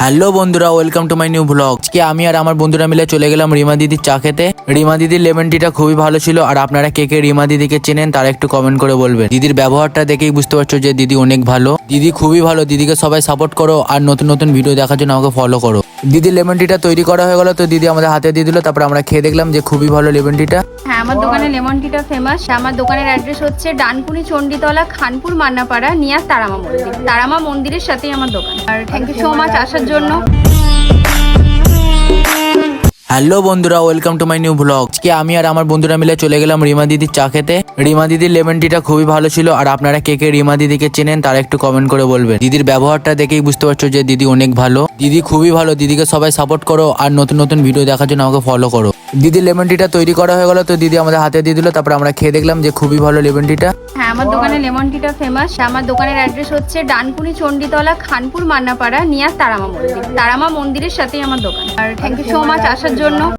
Hello বন্ধুরা, welcome to my new blog. আজকে আমি আর আমার বন্ধুরা মিলে চলে গেলাম রিমা দিদির চা খেতে। রিমা দিদির লেমন টিটা খুবই ভালো ছিল। আর আপনারা কে কে রিমা দিদিকে চেনেন তারা একটু কমেন্ট করে বলবেন। দিদির ব্যবহারটা দেখেই বুঝতে পারছো যে দিদি অনেক ভালো, দিদি খুবই ভালো। দিদিকে সবাই সাপোর্ট করো আর নতুন নতুন ভিডিও দেখার জন্য আমাকে ফলো করো। দিদির লেমন টিটা তৈরি করা হয়ে গেল, তো দিদি আমাদের হাতে দিয়ে দিল। তারপর আমরা খেয়ে দেখলাম যে খুবই ভালো লেমন টিটা। হ্যাঁ, আমার দোকানে লেমন টিটা ফেমাস। আমার দোকানের অ্যাড্রেস হচ্ছে ডানকুনি চণ্ডীতলা, খানপুর মান্নাপাড়া, নিয়ার তারামা মন্দির। তারামা মন্দিরের সাথেই আমার দোকান। আর থ্যাংক ইউ সো মাচ আসার জন্য। হ্যালো বন্ধুরা, welcome to my new blog. আজকে আমি আর আমার বন্ধুরা মিলে চলে গেলাম রিমা দিদির চা খেতে। রিমা দিদির লেমন টিটা খুবই ভালো ছিল। আর আপনারা কে কে রিমা দিদিকে চেনেন তারা একটু কমেন্ট করে বলবেন। দিদির ব্যবহারটা দেখেই বুঝতে পারছো যে দিদি অনেক ভালো, দিদি খুবই ভালো। দিদিকে সবাই সাপোর্ট করো আর নতুন নতুন ভিডিও দেখার জন্য আমাকে ফলো করো। দিদির লেমন টিটা তৈরি করা হয়ে গেল, তো দিদি আমাদের হাতে দিয়ে দিল। তারপর আমরা খেয়ে দেখলাম যে খুবই ভালো লেমন টিটা। হ্যাঁ, আমার দোকানে লেমন টিটা ফেমাস। আমার দোকানের অ্যাড্রেস হচ্ছে ডানকুনি চণ্ডীতলা, খানপুর মান্নাপাড়া, নিয়ার তারামা মন্দির। তারামা মন্দিরের সাথেই আমার দোকান। আর থ্যাংক ইউ সো মাচ আসার জন্য।